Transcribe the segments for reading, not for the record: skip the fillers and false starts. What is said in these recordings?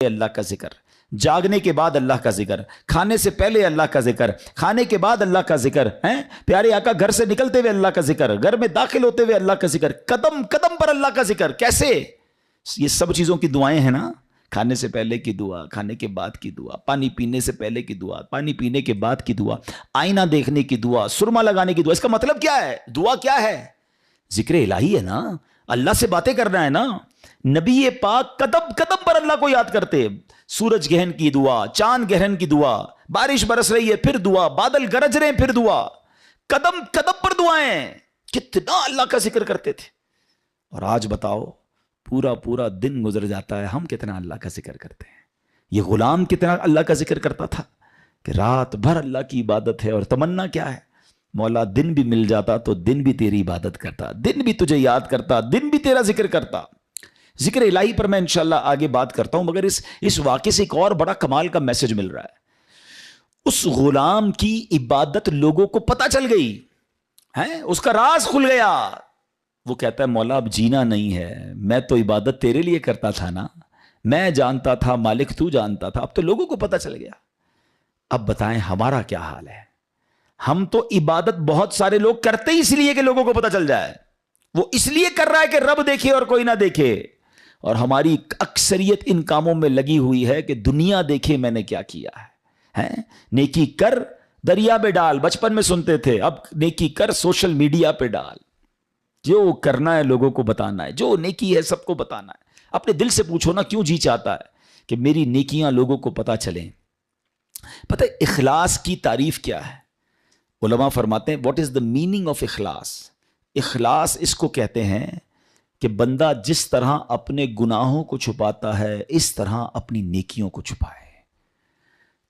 اللہ کا ذکر، جاگنے کے بعد اللہ کا ذکر، کھانے سے پہلے اللہ کا ذکر، کھانے کے بعد اللہ کا ذکر ہے، پیارے آقا گھر سے نکلتے ہوئے اللہ کا ذکر، گھر میں داخل ہوتے ہوئے اللہ کا ذکر، قدم قدم پر اللہ کا ذکر. کیسے؟ یہ سب چیزوں کی دعائیں ہیں نا. کھانے سے پہلے کی دعا، کھانے کے بعد کی دعا، پانی پینے سے پہلے کی دعا، پانی پینے کے بعد کی دعا، آئینہ دیکھنے کی دعا، سرما لگانے کی دعا. اس کا مطلب کیا ہے؟ دعا کیا ہے؟ ذکر الہی ہے نا، اللہ سے باتیں کرنا ہے نا. نبی پاک قدم قدم پر اللہ کو یاد کرتے. سورج گہن کی دعا، چاند گہن کی دعا، بارش برس رہی ہے پھر دعا، بادل گرج رہے ہیں پھر دعا، قدم قدم پر دعائیں. کتنا اللہ کا ذکر کرتے تھے. اور آج بتاؤ، پورا پورا دن گزر جاتا ہے، ہم کتنا اللہ کا ذکر کرتے ہیں. یہ غلام کتنا اللہ کا ذکر کرتا تھا کہ رات بھر اللہ کی عبادت ہے. اور تمنا کیا ہے؟ مولا دن بھی مل جاتا تو دن بھی تیری عبادت کرتا، دن بھی تجھے یاد کرتا، دن بھی تیرا ذکر کرتا. ذکر الہی پر میں انشاءاللہ آگے بات کرتا ہوں، مگر اس واقعے سے ایک اور بڑا کمال کا میسج مل رہا ہے. اس غلام کی عبادت لوگوں کو پتہ چل گئی ہے، اس کا راز کھل گیا. وہ کہتا ہے مولا اب جینا نہیں ہے، میں تو عبادت تیرے لیے کرتا تھا نا، میں جانتا تھا مالک تو جانتا تھا، اب تو لوگوں کو پتہ چل گیا. اب بتائیں ہمارا کیا حال ہے؟ ہم تو عبادت بہت سارے لوگ کرتے ہی اس لیے کہ لوگوں کو پتہ چل جائے. وہ اس لیے کر رہا ہے کہ رب دیکھے اور کوئی نہ دیکھے. اور ہماری اکثریت ان کاموں میں لگی ہوئی ہے کہ دنیا دیکھے میں نے کیا کیا ہے. نیکی کر دریا میں ڈال، بچپن میں سنتے تھے، اب نیکی کر سوشل میڈیا پہ ڈال. جو کرنا ہے لوگوں کو بتانا ہے، جو نیکی ہے سب کو بتانا ہے. اپنے دل سے پوچھو نا، کیوں جی چاہتا ہے کہ میری نیکیاں لوگوں کو پتہ چلیں؟ پتہ ہے اخلاص کی تعریف کیا ہے؟ علماء فرماتے ہیں what is the meaning of اخلاص. اخلاص اس کو کہتے ہیں کہ بندہ جس طرح اپنے گناہوں کو چھپاتا ہے اس طرح اپنی نیکیوں کو چھپائے.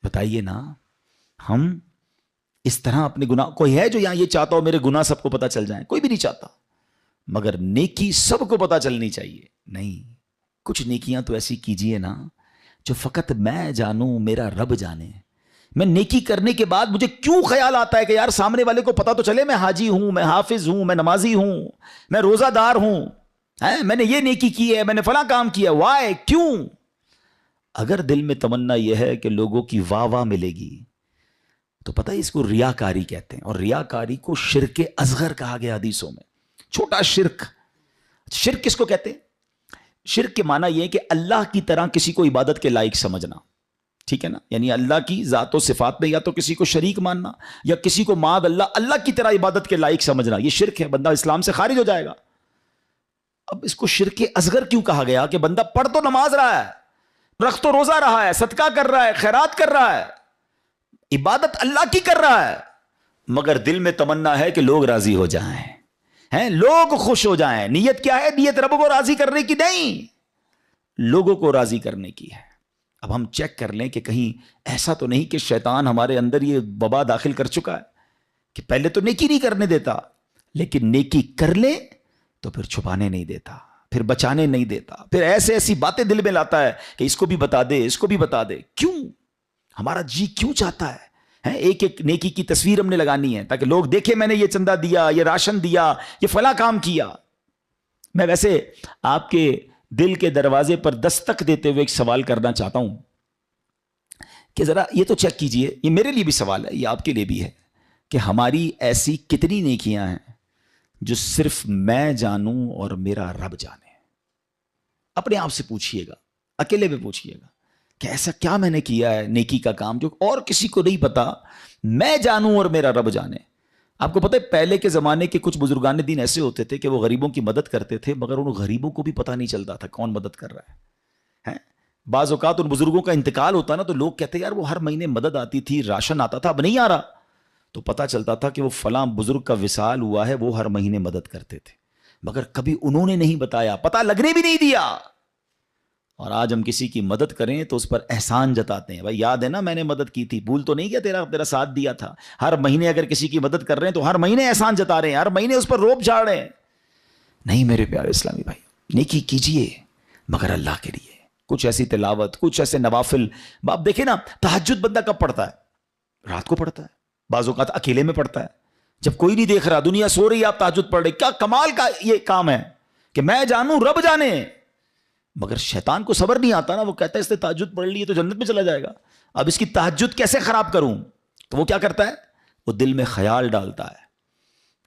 بتائیے نا، ہم اس طرح اپنے گناہ، کوئی ہے جو یہاں یہ چاہتا ہو میرے گناہ سب کو پتہ چل جائیں؟ کوئی بھی نہیں چاہتا. مگر نیکی سب کو پتہ چلنی چاہیے. نہیں، کچھ نیکیاں تو ایسی کیجئے نا جو فقط میں جانوں، میرا رب جانے. میں نیکی کرنے کے بعد مجھے کیوں خیال آتا ہے کہ یار سامنے والے کو پتہ تو چلے میں حاجی ہوں، میں حافظ ہوں، میں نمازی ہوں، میں روزہ دار ہوں، میں نے یہ نیکی کی ہے، میں نے فلاں کام کیا. وائے؟ کیوں؟ اگر دل میں تمنا یہ ہے کہ لوگوں کی واہ واہ ملے گی تو پتہ ہے اس کو ریاکاری کہتے ہیں. اور ریاکاری کو شرک اصغر کہا گیا حدیثوں میں. چھوٹا شرک. شرک کس کو کہتے ہیں؟ شرک کے معنی یہ ہے کہ اللہ کی طرح کسی کو عبادت کے لائق سمجھنا. ٹھیک ہے نا؟ یعنی اللہ کی ذات و صفات میں یا تو کسی کو شریک ماننا یا کسی کو معاذ اللہ کی طرح عبادت کے لائق سمجھنا. یہ شرک ہے، بندہ اسلام سے خارج ہو جائے گا. اب اس کو شرک اصغر کیوں کہا گیا؟ کہ بندہ پڑھ تو نماز رہا ہے، رکھ تو روزہ رہا ہے، صدقہ کر رہا ہے، خیرات کر رہا ہے، عبادت اللہ کی کر رہا ہے، مگر دل میں تمنا ہے کہ لوگ راضی ہو جائیں، لوگ خوش ہو جائیں. نیت کیا ہے؟ نیت رب کو راضی کرنے کی نہیں، لوگوں کو راضی کرنے کی ہے. اب ہم چیک کر لیں کہ کہیں ایسا تو نہیں کہ شیطان ہمارے اندر یہ وبا داخل کر چکا ہے کہ پہلے تو نیکی نہیں کرنے دیتا، لیکن نیکی کر لے تو پھر چھپانے نہیں دیتا، پھر بچانے نہیں دیتا، پھر ایسی باتیں دل میں لاتا ہے کہ اس کو بھی بتا دے، اس کو بھی بتا دے. کیوں؟ ہمارا جی کیوں چاہتا ہے ایک ایک نیکی کی تصویر ہم نے لگانی ہے تاکہ لوگ دیکھیں میں نے یہ چندہ دیا، یہ راشن دیا، یہ فلاں کام کیا. میں ویسے آپ کے دل کے دروازے پر دستک دیتے ہوئے ایک سوال کرنا چاہتا ہوں کہ ذرا یہ تو چیک کیجئے، یہ میرے لیے بھی سوال ہے، یہ آپ کے لیے بھی ہے، کہ ہماری ایسی کتنی نیکیاں ہیں جو صرف میں جانوں اور میرا رب جانے. اپنے آپ سے پوچھئے گا، اکیلے میں پوچھئے گا کہ ایسا کیا میں نے کیا ہے نیکی کا کام جو اور کسی کو نہیں پتا، میں جانوں اور میرا رب جانے. آپ کو پتہ ہے پہلے کے زمانے کے کچھ بزرگان دین ایسے ہوتے تھے کہ وہ غریبوں کی مدد کرتے تھے، مگر ان غریبوں کو بھی پتہ نہیں چلتا تھا کون مدد کر رہا ہے. بعض اوقات ان بزرگوں کا انتقال ہوتا نا تو لوگ کہتے یار وہ ہر مہینے مدد آتی تھی، راشن آتا تھا، اب نہیں آ رہا. تو پتہ چلتا تھا کہ وہ فلاں بزرگ کا وصال ہوا ہے، وہ ہر مہینے مدد کرتے تھے، مگر کبھی انہوں نے نہیں بتایا، پتہ لگنے بھی نہیں دیا. اور آج ہم کسی کی مدد کریں تو اس پر احسان جتاتے ہیں. بھائی یاد ہے نا میں نے مدد کی تھی، بھول تو نہیں کیا تیرا ساتھ دیا تھا. ہر مہینے اگر کسی کی مدد کر رہے ہیں تو ہر مہینے احسان جتا رہے ہیں، ہر مہینے اس پر روب جھاڑ رہے ہیں. نہیں میرے پیارے اسلامی بھائی، نیکی کیجئے مگر اللہ کے لیے. کچھ ایسی تلاوت، کچھ ایسے نوافل. آپ دیکھیں نا تہجد بندہ کب پڑھتا ہے؟ رات کو پڑھتا ہے، بعض اوقات اکیلے میں پڑھتا ہے جب کوئی نہیں دیکھ رہا، دنیا سو رہی ہے، آپ تہجد پڑھ رہے. کیا کمال کا یہ کام ہے کہ میں جانوں رب جانے. مگر شیطان کو صبر نہیں آتا نا، وہ کہتا ہے اس نے تہجد پڑھ لی ہے تو جنت میں چلا جائے گا، اب اس کی تہجد کیسے خراب کروں؟ تو وہ کیا کرتا ہے؟ وہ دل میں خیال ڈالتا ہے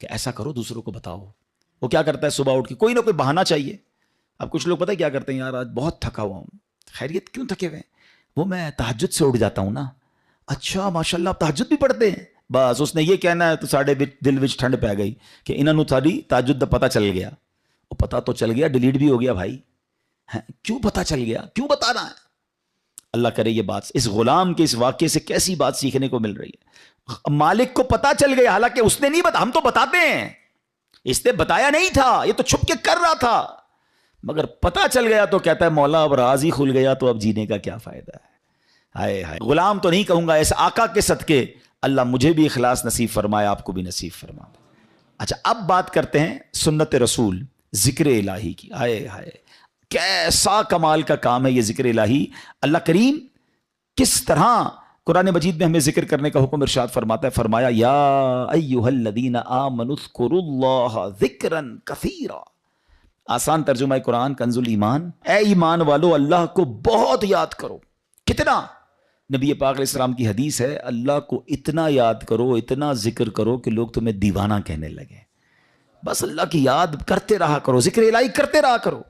کہ ایسا کرو دوسروں کو بتاؤ۔ وہ کیا کرتا ہے؟ صبح اٹھ کے کوئی نہ کوئی بہانہ چاہیے۔ اب کچھ لوگ پتہ ہے کیا کرتے ہیں، یار آج بہت تھکا ہوا ہوں۔ خیریت؟ کیوں تھکے ہوئے؟ وہ میں تہجد سے اٹھ جاتا ہوں نا۔ اچھا ماشاءاللہ آپ تہجد بھی پڑھتے ہیں؟ بس اس نے یہ کہنا ہے تو ساڑھے دل وچ ٹھنڈ پی گئی کہ انہوں نے ساری تہجد دا پتہ چل گیا۔ وہ پتہ تو چل گیا، ڈیلیٹ بھی ہو گیا بھائی۔ کیوں پتہ چل گیا؟ کیوں بتانا ہے؟ اللہ کرے یہ بات اس غلام کے اس واقعے سے کیسی بات سیکھنے کو مل رہی ہے۔ مالک کو پتہ چل گیا، حالانکہ اس نے نہیں بتا، ہم تو بتاتے ہیں، اس نے بتایا نہیں تھا، یہ تو چھپ کے کر رہا تھا، مگر پتہ چل گیا تو کہتا ہے مولا اب راز ہی کھل گیا تو اب جینے کا کیا فائدہ ہے۔ ہائے ہائے، غلام تو نہیں کہوں گا، ایسے آقا کے صدقے اللہ مجھے بھی اخلاص نصیب فرمائے، آپ کو بھی نصیب فرمائے۔ اچھا اب بات کرتے ہیں سنت رسول، ذکر الہی کی۔ ہائے ہائے کیسا کمال کا کام ہے یہ ذکر الہی۔ اللہ کریم کس طرح قرآن مجید میں ہمیں ذکر کرنے کا حکم ارشاد فرماتا ہے، فرمایا یا ایھا الذین آمنوا اذکروا اللہ ذکرا کثیرا۔ آسان ترجمہ قرآن کنز الایمان، اے ایمان والو اللہ کو بہت یاد کرو۔ کتنا؟ نبی پاک علیہ السلام کی حدیث ہے، اللہ کو اتنا یاد کرو، اتنا ذکر کرو کہ لوگ تمہیں دیوانہ کہنے لگے۔ بس اللہ کی یاد کرتے رہا کرو، ذکر الہی کرتے رہا کرو۔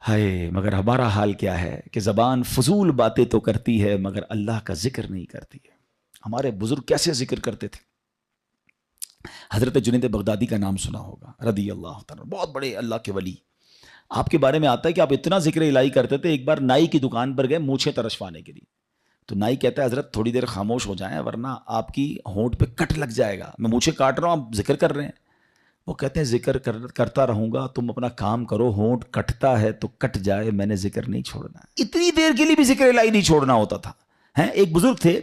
ہائے مگر ہمارا حال کیا ہے کہ زبان فضول باتیں تو کرتی ہے مگر اللہ کا ذکر نہیں کرتی ہے۔ ہمارے بزرگ کیسے ذکر کرتے تھے؟ حضرت جنید بغدادی کا نام سنا ہوگا رضی اللہ تعالیٰ، بہت بڑے اللہ کے ولی۔ آپ کے بارے میں آتا ہے کہ آپ اتنا ذکر الہی کرتے تھے، ایک بار نائی کی دکان پر گئے مونچھیں ترشوانے کے لیے، تو نائی کہتا ہے حضرت تھوڑی دیر خاموش ہو جائیں ورنہ آپ کی ہونٹ پہ کٹ لگ جائے گا، میں مونچھیں کاٹ رہا ہوں آپ ذکر کر رہے ہیں۔ وہ کہتے ہیں ذکر کرتا رہوں گا، تم اپنا کام کرو، ہونٹ کٹتا ہے تو کٹ جائے، میں نے ذکر نہیں چھوڑنا۔ اتنی دیر کے لیے بھی ذکر الہی نہیں چھوڑنا ہوتا تھا۔ ایک بزرگ تھے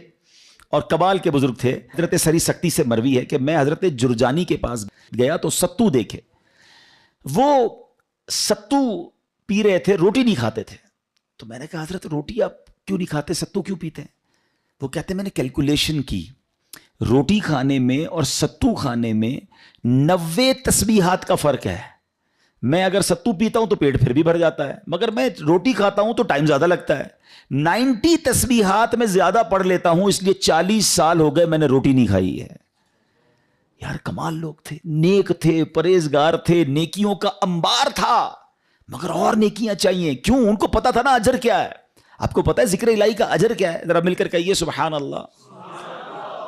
اور کبال کے بزرگ تھے، حضرت سری سکتی سے مروی ہے کہ میں حضرت جرجانی کے پاس گیا تو ستو دیکھے، وہ ستو پی رہے تھے، روٹی نہیں کھاتے تھے۔ تو میں نے کہا حضرت روٹی آپ کیوں نہیں کھاتے، ستو کیوں پیتے ہیں؟ وہ کہتے ہیں میں نے کیلکولیشن کی، روٹی کھانے میں اور ستو کھانے میں 90 تسبیحات کا فرق ہے۔ میں اگر ستو پیتا ہوں تو پیٹ پھر بھی بھر جاتا ہے، مگر میں روٹی کھاتا ہوں تو ٹائم زیادہ لگتا ہے۔ 90 تسبیحات میں زیادہ پڑھ لیتا ہوں، اس لیے 40 سال ہو گئے میں نے روٹی نہیں کھائی ہے۔ یار کمال لوگ تھے، نیک تھے، پرہیزگار تھے، نیکیوں کا انبار تھا، مگر اور نیکیاں چاہیے۔ کیوں؟ ان کو پتا تھا نا اجر کیا ہے۔ آپ کو پتا ہے ذکر الہی کا اجر کیا ہے؟ ذرا مل کر کہیے سبحان اللہ،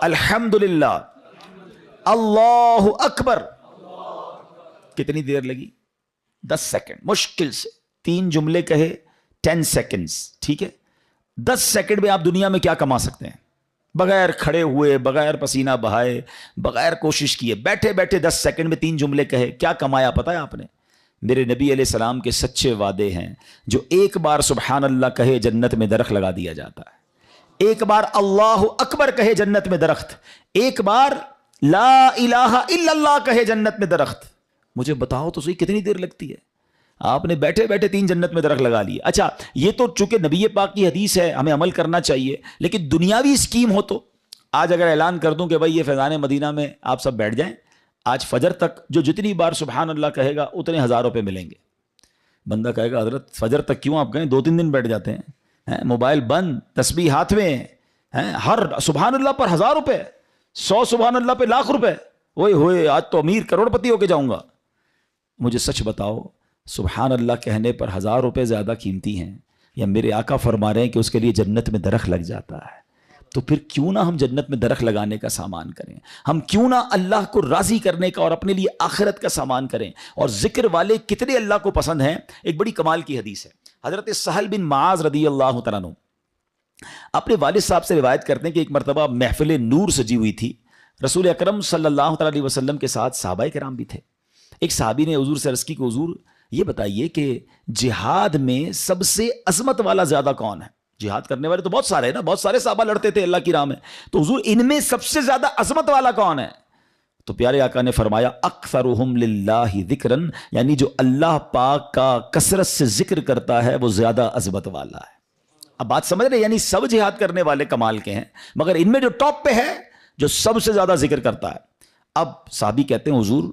الحمدللہ، اللہ اکبر۔ کتنی دیر لگی؟ 10 سیکنڈ، مشکل سے 3 جملے کہے 10 سیکنڈز، ٹھیک ہے؟ 10 سیکنڈ میں آپ دنیا میں کیا کما سکتے ہیں؟ بغیر کھڑے ہوئے، بغیر پسینہ بہائے، بغیر کوشش کیے، بیٹھے بیٹھے 10 سیکنڈ میں 3 جملے کہے، کیا کمایا پتا ہے آپ نے؟ میرے نبی علیہ السلام کے سچے وعدے ہیں، جو ایک بار سبحان اللہ کہے جنت میں درخت لگا دیا جاتا ہے، ایک بار اللہ اکبر کہے جنت میں درخت، ایک بار لا الہ الا اللہ کہے جنت میں درخت۔ مجھے بتاؤ تو صحیح کتنی دیر لگتی ہے؟ آپ نے بیٹھے بیٹھے 3 جنت میں درخت لگا لیے۔ اچھا یہ تو چونکہ نبی پاک کی حدیث ہے، ہمیں عمل کرنا چاہیے، لیکن دنیاوی اسکیم ہو تو آج اگر اعلان کر دوں کہ بھائی یہ فیضان مدینہ میں آپ سب بیٹھ جائیں، آج فجر تک جو جتنی بار سبحان اللہ کہے گا اتنے 1000 روپے ملیں گے۔ بندہ کہے گا حضرت فجر تک کیوں آپ کہیں، 2-3 دن بیٹھ جاتے ہیں، موبائل بند، تسبیح ہاتھ میں، ہر سبحان اللہ پر 1000 روپے، 100 سبحان اللہ پہ لاکھ روپے، اوئے ہوئے آج تو امیر کروڑ پتی ہو کے جاؤں گا۔ مجھے سچ بتاؤ، سبحان اللہ کہنے پر 1000 روپے زیادہ قیمتی ہیں، یا میرے آقا فرما رہے ہیں کہ اس کے لیے جنت میں درخت لگ جاتا ہے؟ تو پھر کیوں نہ ہم جنت میں درخت لگانے کا سامان کریں، ہم کیوں نہ اللہ کو راضی کرنے کا اور اپنے لیے آخرت کا سامان کریں۔ اور ذکر والے کتنے اللہ کو پسند ہیں، ایک بڑی کمال کی حدیث ہے، حضرت سہل بن معاذ رضی اللہ تعالیٰ عنہ اپنے والد صاحب سے روایت کرتے ہیں کہ ایک مرتبہ محفل نور سجی ہوئی تھی، رسول اکرم صلی اللہ تعالیٰ علیہ وسلم کے ساتھ صحابہ کرام بھی تھے۔ ایک صحابی نے حضور سے عرض کی کہ حضور یہ بتائیے کہ جہاد میں سب سے عظمت والا زیادہ کون ہے؟ جہاد کرنے والے تو بہت سارے ہیں نا، بہت سارے صحابہ لڑتے تھے اللہ کی راہ میں، تو حضور ان میں سب سے زیادہ عظمت والا کون ہے؟ تو پیارے آقا نے فرمایا اکثرہم للہ ذکرن، یعنی جو اللہ پاک کا کثرت سے ذکر کرتا ہے وہ زیادہ عظمت والا ہے۔ اب بات سمجھ رہے، یعنی سب جہاد کرنے والے کمال کے ہیں، مگر ان میں جو ٹاپ پہ ہے جو سب سے زیادہ ذکر کرتا ہے۔ اب صحابی کہتے ہیں حضور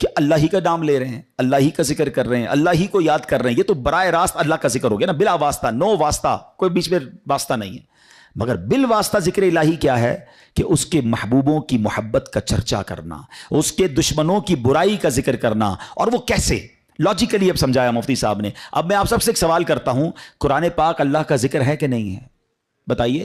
کہ اللہ ہی کا نام لے رہے ہیں, اللہ ہی کا ذکر کر رہے ہیں, اللہ ہی کو یاد کر رہے ہیں, یہ تو براہ راست اللہ کا ذکر ہو گیا نا, بلا واسطہ, نو واسطہ, کوئی بیچ میں واسطہ نہیں ہے. مگر بال واسطہ ذکر الہی کیا ہے کہ اس کے محبوبوں کی محبت کا چرچا کرنا, اس کے دشمنوں کی برائی کا ذکر کرنا. اور وہ کیسے لاجیکلی اب سمجھایا مفتی صاحب نے. اب میں آپ سب سے ایک سوال کرتا ہوں, قرآن پاک اللہ کا ذکر ہے کہ نہیں ہے؟ بتائیے.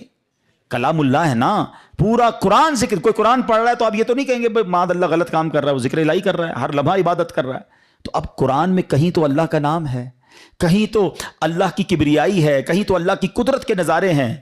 کلام اللہ ہے نا, پورا قرآن ذکر. کوئی قرآن پڑھ رہا ہے تو آپ یہ تو نہیں کہیں گے معاذ اللہ غلط کام کر رہا ہے, وہ ذکر الہی کر رہا ہے, ہر لمحہ عبادت کر رہا ہے. تو اب قرآن میں کہیں تو اللہ کا نام ہے, کہیں تو اللہ کی کبریائی ہے, کہیں تو اللہ کی قدرت کے نظارے ہیں.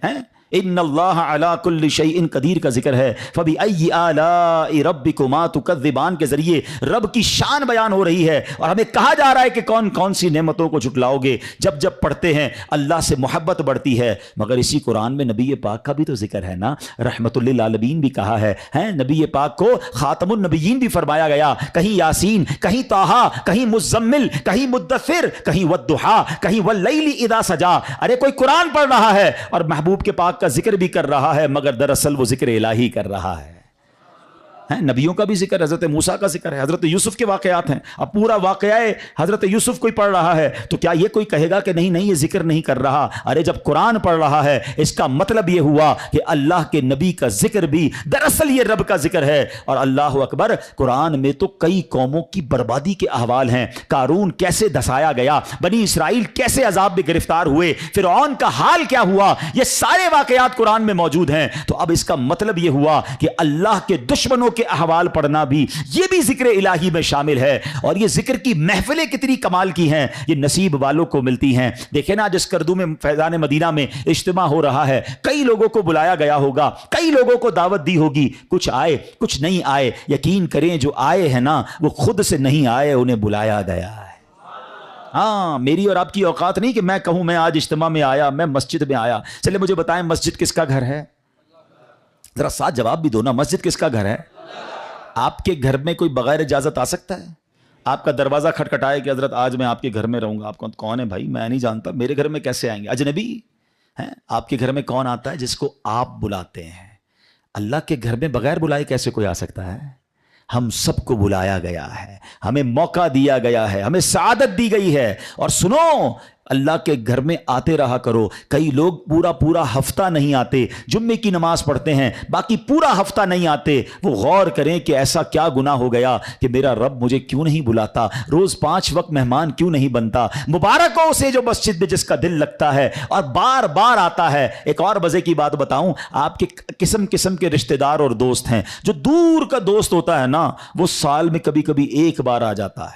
ان اللہ علی کل شیء قدیر کا ذکر ہے. فبأی آلاء ربکما تکذبان کے ذریعے رب کی شان بیان ہو رہی ہے, اور ہمیں کہا جا رہا ہے کہ کون کون سی نعمتوں کو جھٹلاؤ گے. جب جب پڑھتے ہیں اللہ سے محبت بڑھتی ہے. مگر اسی قرآن میں نبی پاک کا بھی تو ذکر ہے نا, رحمت للعالمین بھی کہا ہے, نبی پاک کو خاتم النبیین بھی فرمایا گیا. کہیں یاسین, کہیں طٰہٰ, کہیں مزمل, کہیں مدثر, کہیں والضحیٰ, کہیں واللیل اذا سجا. ارے کوئی قرآن پڑھ رہا ہے اور محبوب کے پاک کا ذکر بھی کر رہا ہے, مگر دراصل وہ ذکر الہی کر رہا ہے. نبیوں کا بھی ذکر, حضرت موسیٰ کا ذکر ہے, حضرت یوسف کے واقعات ہیں. اب پورا واقعہ حضرت یوسف کوئی پڑھ رہا ہے تو کیا یہ کوئی کہے گا کہ نہیں نہیں یہ ذکر نہیں کر رہا؟ ارے جب قرآن پڑھ رہا ہے اس کا مطلب یہ ہوا کہ اللہ کے نبی کا ذکر بھی دراصل یہ رب کا ذکر ہے. اور اللہ اکبر, قرآن میں تو کئی قوموں کی بربادی کے احوال ہیں. قارون کیسے دھسایا گیا, بنی اسرائیل کیسے عذاب میں گرفتار ہوئے, فرعون کا حال کیا ہوا, یہ سارے واقعات قرآن میں موجود ہیں. تو اب اس کا مطلب یہ ہوا کہ اللہ کے دشمنوں کے احوال پڑھنا بھی یہ بھی ذکر الہی میں شامل ہے. اور یہ ذکر کی محفلیں کتنی کمال کی ہیں, یہ نصیب والوں کو ملتی ہیں. دیکھیں نا, جس کردو میں فیضان مدینہ میں اجتماع ہو رہا ہے, کئی لوگوں کو بلایا گیا ہوگا, کئی لوگوں کو دعوت دی ہوگی, کچھ آئے کچھ نہیں آئے. یقین کریں جو آئے ہیں نا وہ خود سے نہیں آئے, انہیں بلایا گیا ہے. ہاں, میری اور آپ کی اوقات نہیں کہ میں کہوں میں آج اجتماع میں آیا, میں مسجد میں آیا. چلے مجھے بتائیں مسجد کس کا گھر ہے؟ ذرا ساتھ جواب بھی دو نا, مسجد کس کا گھر ہے؟ آپ کے گھر میں کوئی بغیر اجازت آ سکتا ہے؟ آپ کا دروازہ کھٹکھٹائے کہ حضرت آج میں آپ کے گھر میں رہوں گا. آپ کون ہے بھائی؟ میں نہیں جانتا, میرے گھر میں کیسے آئیں گے؟ اجنبی ہیں. آپ کے گھر میں کون آتا ہے؟ جس کو آپ بلاتے ہیں. اللہ کے گھر میں بغیر بلائے کیسے کوئی آ سکتا ہے؟ ہم سب کو بلایا گیا ہے, ہمیں موقع دیا گیا ہے, ہمیں سعادت دی گئی ہے. اور سنو, اللہ کے گھر میں آتے رہا کرو. کئی لوگ پورا ہفتہ نہیں آتے, جمعے کی نماز پڑھتے ہیں, باقی پورا ہفتہ نہیں آتے. وہ غور کریں کہ ایسا کیا گناہ ہو گیا کہ میرا رب مجھے کیوں نہیں بلاتا, روز 5 وقت مہمان کیوں نہیں بنتا. مبارک ہو اسے جو مسجد میں جس کا دل لگتا ہے اور بار بار آتا ہے. ایک اور مزے کی بات بتاؤں, آپ کے قسم قسم کے رشتہ دار اور دوست ہیں. جو دور کا دوست ہوتا ہے نا وہ سال میں کبھی کبھی ایک بار آ جاتا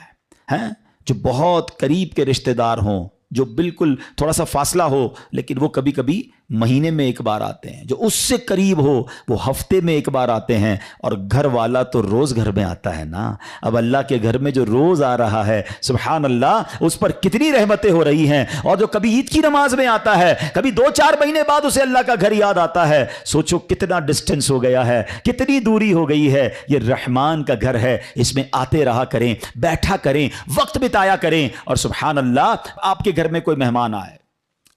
ہے. جو بہت قریب کے رشتہ دار ہوں, جو بالکل تھوڑا سا فاصلہ ہو, لیکن وہ کبھی کبھی مہینے میں ایک بار آتے ہیں. جو اس سے قریب ہو وہ ہفتے میں ایک بار آتے ہیں. اور گھر والا تو روز گھر میں آتا ہے نا. اب اللہ کے گھر میں جو روز آ رہا ہے, سبحان اللہ, اس پر کتنی رحمتیں ہو رہی ہیں. اور جو کبھی عید کی نماز میں آتا ہے, کبھی 2-4 مہینے بعد اسے اللہ کا گھر یاد آتا ہے. سوچو کتنا ڈسٹنس ہو گیا ہے, کتنی دوری ہو گئی ہے. یہ رحمان کا گھر ہے, اس میں آتے رہا کریں, بیٹھا کریں, وقت بتایا کریں. اور سبحان اللہ, آپ کے گھر میں کوئی مہمان آئے,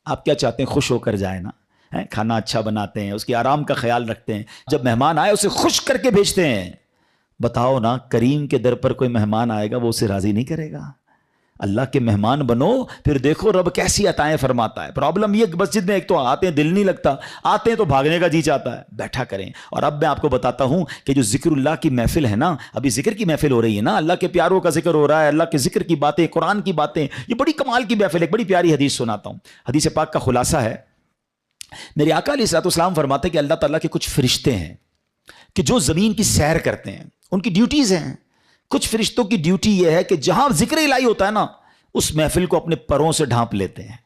آپ کیا چاہتے ہیں؟ خوش ہو کر جائے نا. کھانا اچھا بناتے ہیں, اس کی آرام کا خیال رکھتے ہیں. جب مہمان آئے اسے خوش کر کے بھیجتے ہیں. بتاؤ نا, کریم کے در پر کوئی مہمان آئے گا وہ اسے راضی نہیں کرے گا؟ اللہ کے مہمان بنو, پھر دیکھو رب کیسی عطائیں فرماتا ہے. پرابلم یہ مسجد میں ایک تو آتے ہیں دل نہیں لگتا, آتے ہیں تو بھاگنے کا جی چاہتا ہے. بیٹھا کریں. اور اب میں آپ کو بتاتا ہوں کہ جو ذکر اللہ کی محفل ہے نا, ابھی ذکر کی محفل ہو رہی ہے نا, اللہ کے پیاروں کا ذکر ہو رہا ہے, اللہ کے ذکر کی باتیں, قرآن کی باتیں, یہ بڑی کمال کی محفل ہے. ایک بڑی پیاری حدیث سناتا ہوں. حدیث پاک کا خلاصہ ہے, میرے آقا علیہ الصلوۃ والسلام فرماتے ہیں کہ اللہ تعالیٰ کے کچھ فرشتے ہیں کہ جو زمین کی سیر کرتے ہیں, ان کی ڈیوٹیز ہیں. کچھ فرشتوں کی ڈیوٹی یہ ہے کہ جہاں ذکر الہی ہوتا ہے نا اس محفل کو اپنے پروں سے ڈھانپ لیتے ہیں.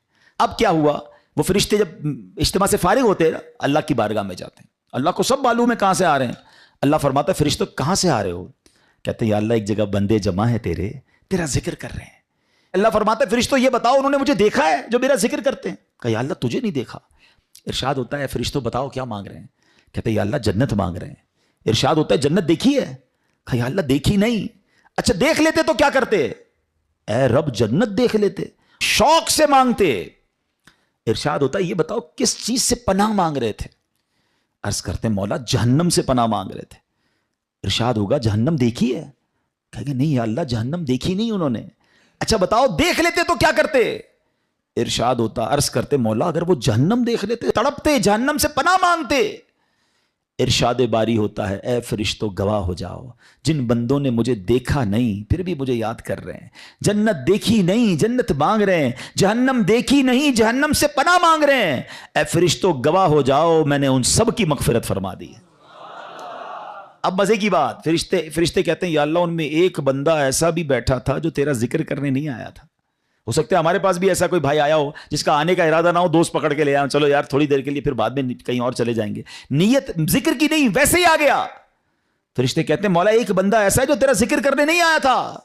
اب کیا ہوا, وہ فرشتے جب اجتماع سے فارغ ہوتے ہیں اللہ کی بارگاہ میں جاتے ہیں. اللہ کو سب معلوم ہے کہاں سے آ رہے ہیں. اللہ فرماتا ہے فرشتوں کہاں سے آ رہے ہو؟ کہتے ہیں یا اللہ ایک جگہ بندے جمع ہیں تیرا ذکر کر رہے ہیں. اللہ فرماتا ہے فرشتوں یہ بتاؤ انہوں نے مجھے دیکھا ہے جو میرا ذکر کرتے ہیں؟ کہا یا اللہ تجھے نہیں دیکھا. ارشاد ہوتا ہے فرشتوں بتاؤ کیا مانگ رہے ہیں؟ کہتے ہیں یا اللہ جنت مانگ رہے ہیں. ارشاد ہوتا ہے جنت دیکھی ہے؟ کہا یا اللہ دیکھی نہیں. اچھا دیکھ لیتے تو کیا کرتے؟ اے رب جنت دیکھ لیتے. شوق سے مانگتے. ارشاد ہوتا ہے یہ بتاؤ کس چیز سے پناہ مانگ رہے تھے؟ عرض کرتے مولا جہنم سے پناہ مانگ رہے تھے. ارشاد ہوگا جہنم دیکھی ہے؟ کہیں گے نہیں یا اللہ جہنم دیکھی نہیں انہوں نے. اچھا بتاؤ دیکھ لیتے تو کیا کرتے؟ ارشاد ہوتا، عرض کرتے مولا اگر وہ جہنم دیکھ لیتے تڑپتے، جہنم سے پناہ مانگتے. ارشاد باری ہوتا ہے اے فرشتوں گواہ ہو جاؤ، جن بندوں نے مجھے دیکھا نہیں پھر بھی مجھے یاد کر رہے ہیں، جنت دیکھی نہیں جنت مانگ رہے ہیں، جہنم دیکھی نہیں جہنم سے پناہ مانگ رہے ہیں، اے فرشتوں گواہ ہو جاؤ میں نے ان سب کی مغفرت فرما دی ہے. اب مزے کی بات، فرشتے کہتے ہیں یا اللہ ان میں ایک بندہ ایسا بھی بیٹھا تھا جو تیرا ذکر کرنے نہیں آیا تھا. ہو سکتا ہے ہمارے پاس بھی ایسا کوئی بھائی آیا ہو جس کا آنے کا ارادہ نہ ہو، دوست پکڑ کے لے آؤ، چلو یار تھوڑی دیر کے لیے پھر بعد میں کہیں اور چلے جائیں گے، نیت ذکر کی نہیں ویسے ہی آ گیا. فرشتے کہتے ہیں مولا ایک بندہ ایسا ہے جو تیرا ذکر کرنے نہیں آیا تھا.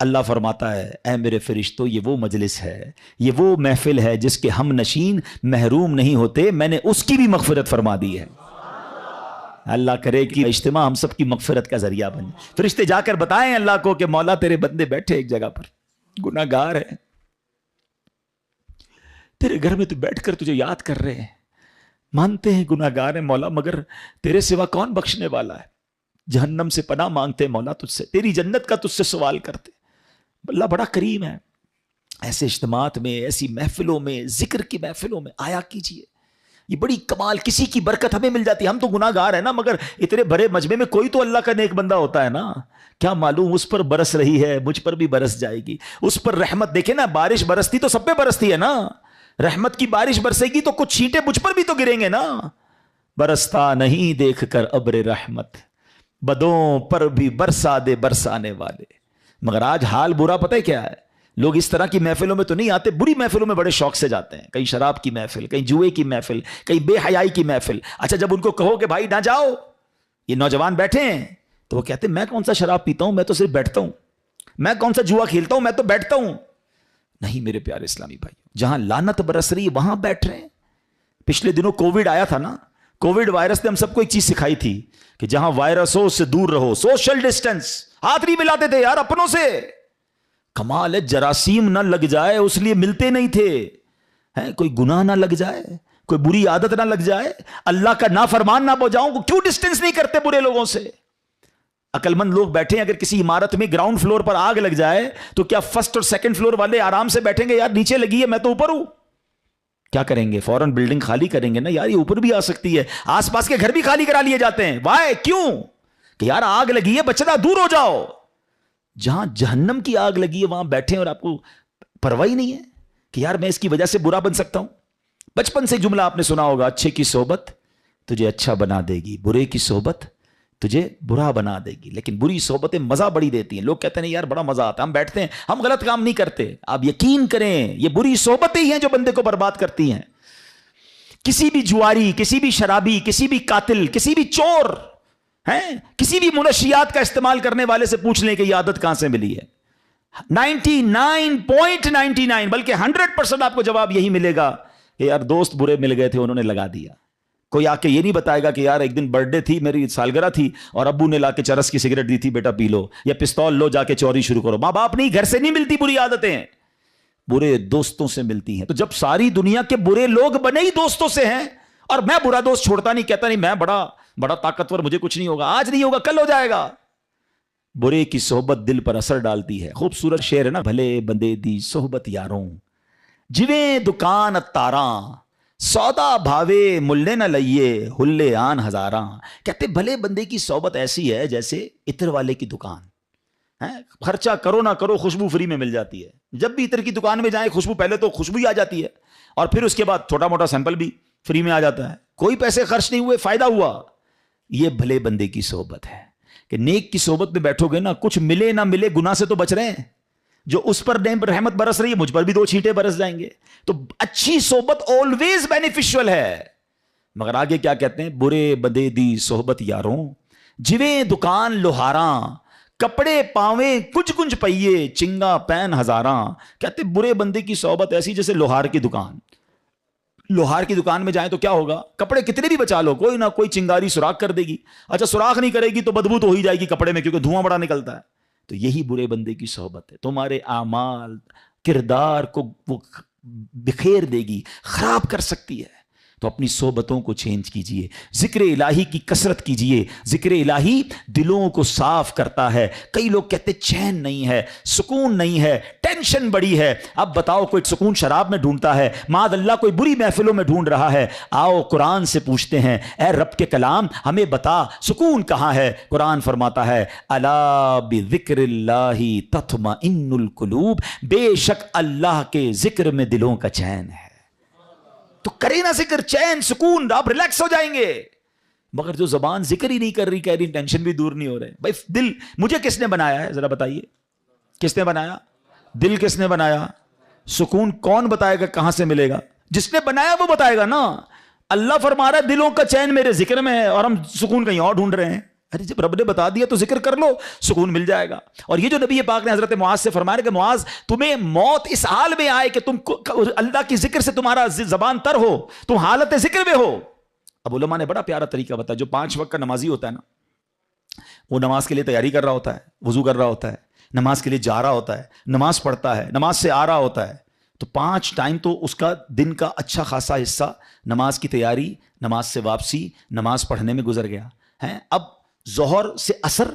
اللہ فرماتا ہے اے میرے فرشتوں یہ وہ مجلس ہے، یہ وہ محفل ہے جس کے ہم نشین محروم نہیں ہوتے، میں نے اس کی بھی مغفرت فرما دی ہے. اللہ کرے کہ اجتماع ہم سب کی مغفرت کا ذریعہ بنے. فرشتے جا کر بتائیں اللہ کو کہ مولا تیرے بندے بیٹھے ایک جگہ پر گناہ گار ہے، تیرے گھر میں تو بیٹھ کر تجھے یاد کر رہے ہیں، مانتے ہیں گناہ گار ہیں مولا، مگر تیرے سوا کون بخشنے والا ہے. جہنم سے پناہ مانگتے ہیں مولا تجھ سے، تیری جنت کا تجھ سے سوال کرتے. اللہ بڑا کریم ہے. ایسے اجتماعات میں، ایسی محفلوں میں، ذکر کی محفلوں میں آیا کیجئے. یہ بڑی کمال، کسی کی برکت ہمیں مل جاتی ہے. ہم تو گناہ گار ہیں نا، مگر اتنے بڑے مجمع میں کوئی تو اللہ کا نیک بندہ ہوتا ہے نا. کیا معلوم اس پر برس رہی ہے، مجھ پر بھی برس جائے گی. اس پر رحمت، دیکھیں نا بارش برستی تو سب پہ برستی ہے نا، رحمت کی بارش برسے گی تو کچھ چھینٹے مجھ پر بھی تو گریں گے نا. برستا نہیں دیکھ کر ابر رحمت، بدوں پر بھی برسا دے برسانے والے. مگر آج حال برا پتہ ہے کیا ہے، لوگ اس طرح کی محفلوں میں تو نہیں آتے، بری محفلوں میں بڑے شوق سے جاتے ہیں. کہیں شراب کی محفل، کہیں جوئے کی محفل، کہیں بے حیائی کی محفل. اچھا جب ان کو کہو کہ بھائی نہ جاؤ، یہ نوجوان بیٹھے ہیں، تو وہ کہتے ہیں میں کون سا شراب پیتا ہوں، میں تو صرف بیٹھتا ہوں. میں کون سا جوا کھیلتا ہوں، میں تو بیٹھتا ہوں. نہیں میرے پیارے اسلامی بھائی، جہاں لعنت برس رہی ہے وہاں بیٹھ رہے ہیں. پچھلے دنوں کووڈ آیا تھا نا، کووڈ وائرس نے ہم سب کو ایک چیز سکھائی تھی کہ جہاں وائرس ہو اس سے دور رہو، سوشل ڈسٹینس. ہاتھ نہیں ملاتے تھے یار اپنوں سے. کمال ہے، جراثیم نہ لگ جائے اس لیے ملتے نہیں تھے. کوئی گناہ نہ لگ جائے، کوئی بری عادت نہ لگ جائے، اللہ کا نافرمان نہ ہو جاؤں، کیوں ڈسٹینس نہیں کرتے برے لوگوں سے. عقل مند لوگ بیٹھے ہیں، اگر کسی عمارت میں گراؤنڈ فلور پر آگ لگ جائے تو کیا فرسٹ اور سیکنڈ فلور والے آرام سے بیٹھیں گے یار نیچے لگی ہے میں تو اوپر ہوں؟ کیا کریں گے؟ فوراً بلڈنگ خالی کریں گے نا، یار یہ اوپر بھی آ سکتی ہے. آس پاس کے گھر بھی خالی کرا لیے جاتے ہیں. وائے؟ کیوں؟ کہ یار آگ لگی ہے بچنا، دور ہو جاؤ. جہاں جہنم کی آگ لگی ہے وہاں بیٹھے اور آپ کو پرواہ ہی نہیں ہے کہ یار میں اس کی وجہ سے برا بن سکتا ہوں. بچپن سے جملہ آپ نے سنا ہوگا، اچھے کی صحبت تجھے اچھا بنا دے گی، برے کی صحبت تجھے برا بنا دے گی. لیکن بری صحبتیں مزہ بڑی دیتی ہیں. لوگ کہتے ہیں یار بڑا مزہ آتا ہے، ہم بیٹھتے ہیں، ہم غلط کام نہیں کرتے. آپ یقین کریں یہ بری صحبتیں ہی ہیں جو بندے کو برباد کرتی ہیں. کسی بھی جواری، کسی بھی شرابی، کسی بھی قاتل، کسی بھی چور ہیں، کسی بھی منشیات کا استعمال کرنے والے سے پوچھ لیں کہ یہ عادت کہاں سے ملی ہے. 99.99 بلکہ 100% آپ کو جواب یہی ملے گا کہ یار دوست برے مل گئے تھے انہوں نے لگا دیا. کوئی آ کے یہ نہیں بتائے گا کہ یار ایک دن برتھ ڈے تھی، میری سالگرہ تھی اور ابو نے لا کے چرس کی سگریٹ دی تھی، بیٹا پی لو، یا پستول لو جا کے چوری شروع کرو. ماں باپ نہیں، گھر سے نہیں ملتی بری عادتیں، برے دوستوں سے ملتی ہیں. تو جب ساری دنیا کے برے لوگ بنے ہی دوستوں سے ہیں، اور میں برا دوست چھوڑتا نہیں، کہتا نہیں میں بڑا طاقتور، مجھے کچھ نہیں ہوگا، آج نہیں ہوگا کل ہو جائے گا. برے کی صحبت دل پر اثر ڈالتی ہے. خوبصورت شعر ہے نا، بھلے بندے دی صحبت یاروں، جویں دکان اتاراں، سودا بھاوے ملے نہ لئیے، ہلے آن ہزاراں. کہتے بھلے بندے کی صحبت ایسی ہے جیسے عطر والے کی دکان. خرچہ کرو نہ کرو خوشبو فری میں مل جاتی ہے. جب بھی عطر کی دکان میں جائیں خوشبو، پہلے تو خوشبو ہی آ جاتی ہے اور پھر اس کے بعد چھوٹا موٹا سیمپل بھی فری میں آ جاتا ہے. کوئی پیسے خرچ نہیں ہوئے، فائدہ ہوا. یہ بھلے بندے کی صحبت ہے کہ نیک کی صحبت میں بیٹھو گے نا، کچھ ملے نہ ملے گناہ سے تو بچ رہے ہیں. جو اس پر رحمت برس رہی ہے مجھ پر بھی 2 چھینٹے برس جائیں گے. تو اچھی صحبت آلویز بینیفیشل ہے. مگر آگے کیا کہتے ہیں؟ برے بندے دی صحبت یاروں، جویں دکان لوہاراں، کپڑے پاویں کچھ کنج پئیے، چنگا پین ہزاراں. کہتے برے بندے کی صحبت ایسی جیسے لوہار کی دکان. لوہار کی دکان میں جائیں تو کیا ہوگا؟ کپڑے کتنے بھی بچا لو، کوئی نہ کوئی چنگاری سوراخ کر دے گی. اچھا سوراخ نہیں کرے گی تو بدبو تو ہو ہی جائے گی کپڑے میں، کیونکہ دھواں بڑا نکلتا ہے. تو یہی برے بندے کی صحبت ہے. تمہارے اعمال، کردار کو وہ بکھیر دے گی، خراب کر سکتی ہے. تو اپنی صحبتوں کو چینج کیجئے، ذکر الہی کی کثرت کیجئے۔ ذکر الہی دلوں کو صاف کرتا ہے۔ کئی لوگ کہتے چین نہیں ہے، سکون نہیں ہے، ٹینشن بڑی ہے۔ اب بتاؤ کوئی سکون شراب میں ڈھونڈتا ہے، معاذ اللہ کوئی بری محفلوں میں ڈھونڈ رہا ہے، آؤ قرآن سے پوچھتے ہیں، اے رب کے کلام ہمیں بتا سکون کہاں ہے؟ قرآن فرماتا ہے الا بذکر اللہ تطمئن القلوب، بے شک اللہ کے ذکر میں دلوں کا چین ہے۔ تو کرے نا ذکر، چین سکون، آپ ریلیکس ہو جائیں گے۔ مگر جو زبان ذکر ہی نہیں کر رہی، کہہ رہی ٹینشن بھی دور نہیں ہو رہے۔ بھائی دل مجھے کس نے بنایا ہے ذرا بتائیے، کس نے بنایا؟ دل کس نے بنایا؟ سکون کون بتائے گا کہاں سے ملے گا؟ جس نے بنایا وہ بتائے گا نا۔ اللہ فرما رہا ہے دلوں کا چین میرے ذکر میں ہے، اور ہم سکون کہیں اور ڈھونڈ رہے ہیں۔ ارے جب رب نے بتا دیا تو ذکر کر لو، سکون مل جائے گا۔ اور یہ جو نبی پاک نے حضرت معاذ سے فرمایا کہ معاذ تمہیں موت اس حال میں آئے کہ تم اللہ کی ذکر سے تمہارا زبان تر ہو، تم حالت ذکر میں ہو۔ اب علماء نے بڑا پیارا طریقہ بتایا، جو 5 وقت کا نمازی ہوتا ہے نا، وہ نماز کے لیے تیاری کر رہا ہوتا ہے، وضو کر رہا ہوتا ہے، نماز کے لیے جا رہا ہوتا ہے، نماز پڑھتا ہے، نماز سے آ رہا ہوتا ہے، تو 5 ٹائم تو اس کا دن کا اچھا خاصا حصہ نماز کی تیاری، نماز سے واپسی، نماز پڑھنے میں گزر گیا ہے۔ اب ظہر سے عصر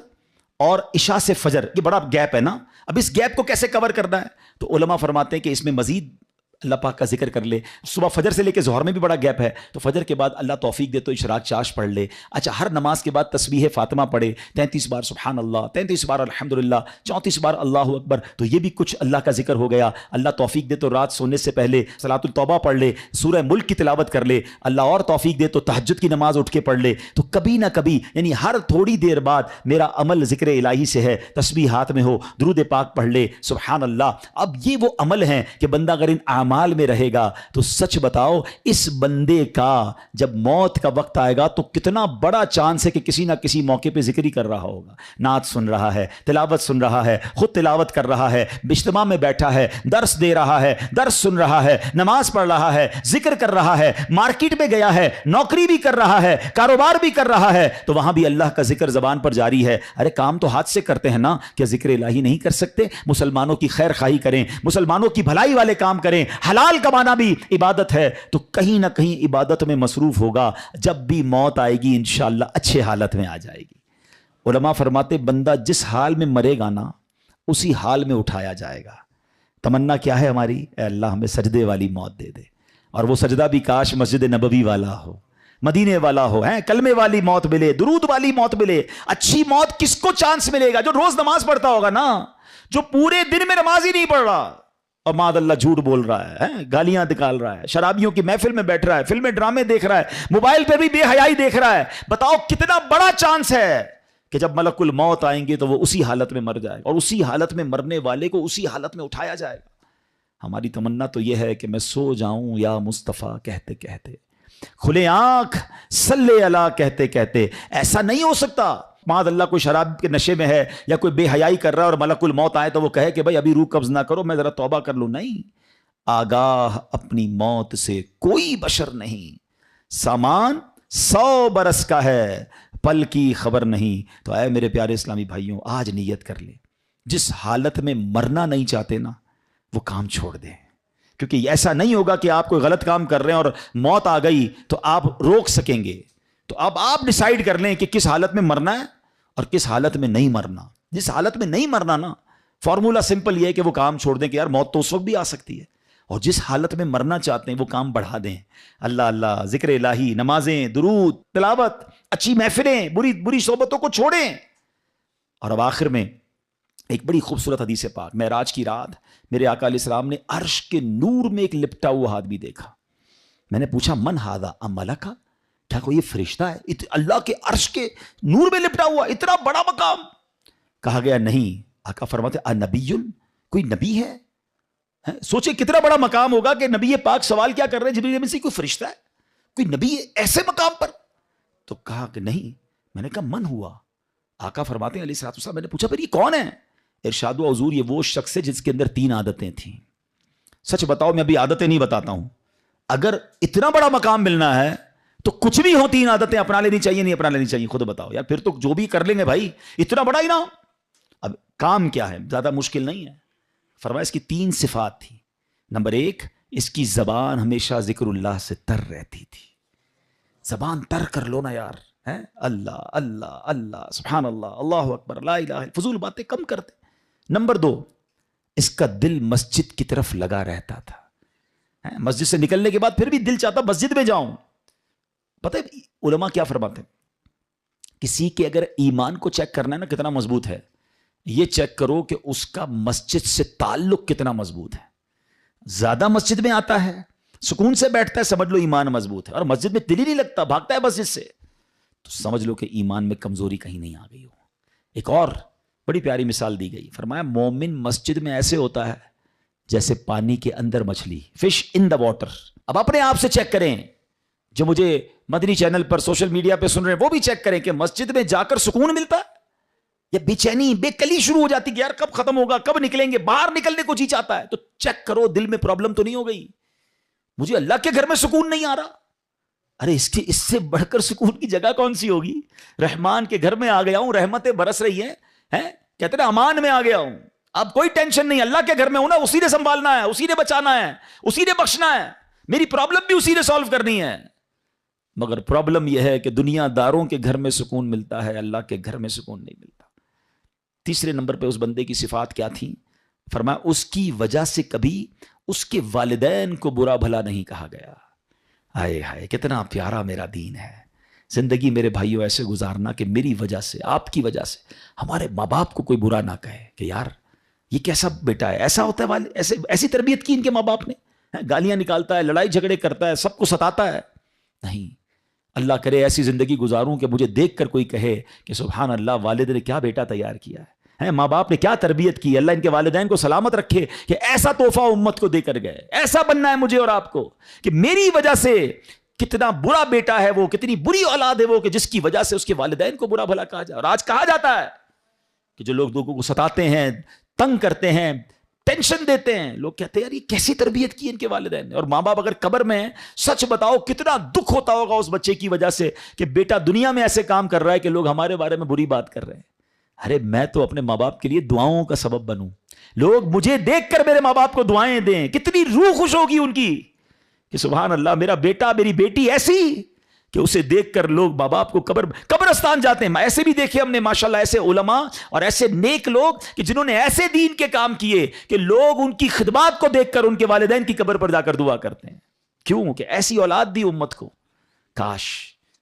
اور عشاء سے فجر، یہ بڑا گیپ ہے نا، اب اس گیپ کو کیسے کور کرنا ہے؟ تو علماء فرماتے ہیں کہ اس میں مزید اللہ پاک کا ذکر کر لے۔ صبح فجر سے لے کے ظہر میں بھی بڑا گیپ ہے، تو فجر کے بعد اللہ توفیق دے تو اشراق چاش پڑھ لے۔ اچھا، ہر نماز کے بعد تسبیح فاطمہ پڑھے، 33 بار سبحان اللہ، 33 بار الحمدللہ، 34 بار اللہ اکبر، تو یہ بھی کچھ اللہ کا ذکر ہو گیا۔ اللہ توفیق دے تو رات سونے سے پہلے صلاۃ التوبہ پڑھ لے، سورہ ملک کی تلاوت کر لے، اللہ اور توفیق دے تو تہجد کی نماز اٹھ کے پڑھ لے۔ تو کبھی نہ کبھی، یعنی ہر تھوڑی دیر بعد میرا عمل ذکر الہی سے ہے، تسبیح ہاتھ میں ہو، درود پاک پڑھ لے، سبحان اللہ۔ اب یہ وہ عمل ہیں کہ بندہ اگر ان اعمال میں رہے گا تو سچ بتاؤ اس بندے کا جب موت کا وقت آئے گا تو کتنا بڑا چانس ہے کہ کسی نہ کسی موقع پہ ذکر ہی کر رہا ہوگا، نعت سن رہا ہے، تلاوت سن رہا ہے، خود تلاوت کر رہا ہے، اجتماع میں بیٹھا ہے، درس دے رہا ہے، درس سن رہا ہے، نماز پڑھ رہا ہے، ذکر کر رہا ہے، مارکیٹ میں گیا ہے، نوکری بھی کر رہا ہے، کاروبار بھی کر رہا ہے، تو وہاں بھی اللہ کا ذکر زبان پر جاری ہے۔ ارے کام تو ہاتھ سے کرتے ہیں نا، کیا ذکر الہی نہیں کر سکتے؟ مسلمانوں کی خیر خواہی کریں، مسلمانوں کی بھلائی والے کام کریں، حلال کمانا بھی عبادت ہے، تو کہیں نہ کہیں عبادت میں مصروف ہوگا، جب بھی موت آئے گی انشاءاللہ اچھے حالت میں آ جائے گی۔ علماء فرماتے بندہ جس حال میں مرے گا نا اسی حال میں اٹھایا جائے گا۔ تمنا کیا ہے ہماری؟ اے اللہ ہمیں سجدے والی موت دے دے، اور وہ سجدہ بھی کاش مسجد نبوی والا ہو، مدینے والا ہو، کلمے والی موت ملے، درود والی موت ملے۔ اچھی موت کس کو چانس ملے گا؟ جو روز نماز پڑھتا ہوگا نا، جو پورے دن میں نماز ہی نہیں پڑھ رہا اور معاذ اللہ جھوٹ بول رہا ہے، گالیاں نکال رہا ہے، شرابیوں کی محفل میں بیٹھ رہا ہے، فلمیں ڈرامے دیکھ رہا ہے، موبائل پہ بھی بے حیائی دیکھ رہا ہے، بتاؤ کتنا بڑا چانس ہے کہ جب ملک الموت آئیں گے تو وہ اسی حالت میں مر جائے گا، اور اسی حالت میں مرنے والے کو اسی حالت میں اٹھایا جائے گا۔ ہماری تمنا تو یہ ہے کہ میں سو جاؤں یا مصطفیٰ کہتے کہتے، کھلے آنکھ صلی اللہ کہتے کہتے۔ ایسا نہیں ہو سکتا معاذ اللہ کوئی شراب کے نشے میں ہے یا کوئی بے حیائی کر رہا ہے اور ملک الموت آئے تو وہ کہے کہ بھائی ابھی روح قبض نہ کرو، میں ذرا توبہ کر لوں۔ نہیں، آگاہ اپنی موت سے کوئی بشر نہیں، سامان 100 برس کا ہے، پل کی خبر نہیں۔ تو اے میرے پیارے اسلامی بھائیوں، آج نیت کر لیں، جس حالت میں مرنا نہیں چاہتے نا وہ کام چھوڑ دیں، کیونکہ ایسا نہیں ہوگا کہ آپ کوئی غلط کام کر رہے ہیں اور موت آ گئی تو آپ روک سکیں گے۔ تو اب آپ ڈیسائیڈ کر لیں کہ کس حالت میں مرنا ہے اور کس حالت میں نہیں مرنا۔ جس حالت میں نہیں مرنا نا، فارمولا سمپل یہ ہے کہ وہ کام چھوڑ دیں کہ یار موت تو اس وقت بھی آ سکتی ہے، اور جس حالت میں مرنا چاہتے ہیں وہ کام بڑھا دیں۔ اللہ اللہ، ذکر الہی، نمازیں، درود، تلاوت، اچھی محفلیں، بری صحبتوں کو چھوڑیں۔ اور اب آخر میں ایک بڑی خوبصورت حدیث پاک، معراج کی رات میرے آقا علیہ السلام نے عرش کے نور میں ایک لپٹا ہوا ہاتھ بھی دیکھا۔ میں نے پوچھا من ھذا ام ملکا، کیا کوئی یہ فرشتہ ہے اللہ کے عرش کے نور میں لپٹا ہوا، اتنا بڑا مقام؟ کہا گیا نہیں۔ آقا فرماتے انبی، کوئی نبی ہے؟ سوچے کتنا بڑا مقام ہوگا کہ نبی پاک سوال کیا کر رہے ہیں جبریل امین سے، کوئی فرشتہ ہے، کوئی نبی ہے ایسے مقام پر؟ تو کہا کہ نہیں۔ میں نے کہا من ہوا؟ آقا فرماتے ہیں علیہ الصلوۃ والسلام، میں نے پوچھا پھر یہ کون ہے؟ ارشاد ہوا حضور یہ وہ شخص ہے جس کے اندر 3 عادتیں تھیں۔ سچ بتاؤ، میں ابھی عادتیں نہیں بتاتا ہوں، اگر اتنا بڑا مقام ملنا ہے تو کچھ بھی ہو 3 عادتیں اپنا لینی چاہیے نہیں اپنا لینی چاہیے؟ خود بتاؤ یار، پھر تو جو بھی کر لیں گے بھائی، اتنا بڑا ہی نہ۔ اب کام کیا ہے؟ زیادہ مشکل نہیں ہے۔ فرمایا اس کی 3 صفات تھی۔ نمبر 1، اس کی زبان ہمیشہ ذکر اللہ سے تر رہتی تھی۔ زبان تر کر لو نا یار. اللہ اللہ اللہ سبحان اللہ اللہ اکبر لا الہ. فضول باتیں کم کرتے. نمبر 2، اس کا دل مسجد کی طرف لگا رہتا تھا. مسجد سے نکلنے کے بعد پھر بھی دل چاہتا مسجد میں جاؤں. پتہ ہے علماء کیا فرماتے ہیں؟ کسی کے اگر ایمان کو چیک کرنا ہے نا کتنا مضبوط ہے، یہ چیک کرو کہ اس کا مسجد سے تعلق کتنا مضبوط ہے. زیادہ مسجد میں آتا ہے، سکون سے بیٹھتا ہے، سمجھ لو ایمان مضبوط ہے. اور مسجد میں دل ہی نہیں لگتا، بھاگتا ہے مسجد سے، تو سمجھ لو کہ ایمان میں کمزوری کہیں نہیں آ گئی ہو. ایک اور بڑی پیاری مثال دی گئی. فرمایا مومن مسجد میں ایسے ہوتا ہے جیسے پانی کے اندر مچھلی، فش ان دا واٹر. اب اپنے آپ سے چیک کریں، جو مجھے مدنی چینل پر سوشل میڈیا پہ سن رہے ہیں وہ بھی چیک کریں کہ مسجد میں جا کر سکون ملتا ہے یا بے چینی بے کلی شروع ہو جاتی کہ یار کب ختم ہوگا، کب نکلیں گے، باہر نکلنے کو جی چاہتا ہے. تو چیک کرو دل میں پرابلم تو نہیں ہو گئی. مجھے اللہ کے گھر میں سکون نہیں آ رہا. ارے اس سے بڑھ کر سکون کی جگہ کون سی ہوگی؟ رحمان کے گھر میں آ گیا ہوں، رحمتیں برس رہی ہیں، کہتے ہیں امان میں آ گیا ہوں، اب کوئی ٹینشن نہیں. اللہ کے گھر میں ہوں نا، اسی نے سنبھالنا ہے، اسی نے بچانا ہے، اسی نے بخشنا ہے، میری پرابلم بھی اسی نے سالو کرنی ہے. مگر پرابلم یہ ہے کہ دنیا داروں کے گھر میں سکون ملتا ہے، اللہ کے گھر میں سکون نہیں ملتا. تیسرے نمبر پہ اس بندے کی صفات کیا تھیں؟ فرمایا اس کی وجہ سے کبھی اس کے والدین کو برا بھلا نہیں کہا گیا. ہائے ہائے کتنا پیارا میرا دین ہے. زندگی میرے بھائیوں ایسے گزارنا کہ میری وجہ سے، آپ کی وجہ سے ہمارے ماں باپ کو کوئی برا نہ کہے کہ یار یہ کیسا بیٹا ہے، ایسا ہوتا ہے، ایسی تربیت کی ان کے ماں باپ نے، گالیاں نکالتا ہے، لڑائی جھگڑے کرتا ہے، سب کو ستاتا ہے. نہیں، اللہ کرے ایسی زندگی گزاروں کہ مجھے دیکھ کر کوئی کہے کہ سبحان اللہ والد نے کیا بیٹا تیار کیا ہے، ماں باپ نے کیا تربیت کی. اللہ ان کے والدین کو سلامت رکھے کہ ایسا تحفہ امت کو دے کر گئے. ایسا بننا ہے مجھے اور آپ کو کہ میری وجہ سے کتنا برا بیٹا ہے وہ، کتنی بری اولاد ہے وہ کہ جس کی وجہ سے اس کے والدین کو برا بھلا کہا جائے. اور آج کہا جاتا ہے کہ جو لوگ لوگوں کو ستاتے ہیں، تنگ کرتے ہیں، ٹینشن دیتے ہیں، لوگ کہتے ہیں یار یہ کیسی تربیت کی ان کے والدین نے. اور ماں باپ اگر قبر میں ہیں، سچ بتاؤ کتنا دکھ ہوتا ہوگا اس بچے کی وجہ سے کہ بیٹا دنیا میں ایسے کام کر رہا ہے کہ لوگ ہمارے بارے میں بری بات کر رہے ہیں. ارے میں تو اپنے ماں باپ کے لیے دعاؤں کا سبب بنوں، لوگ مجھے دیکھ کر میرے ماں باپ کو دعائیں دیں، کتنی روح خوش ہوگی ان کی کہ سبحان اللہ میرا بیٹا میری بیٹی ایسی کہ اسے دیکھ کر لوگ ماں باپ کو قبرستان جاتے ہیں. ایسے بھی دیکھے ہم نے ماشاءاللہ ایسے علماء اور ایسے نیک لوگ کہ جنہوں نے ایسے دین کے کام کیے کہ لوگ ان کی خدمات کو دیکھ کر ان کے والدین کی قبر پر جا کر دعا کرتے ہیں. کیوں کہ ایسی اولاد دی امت کو. کاش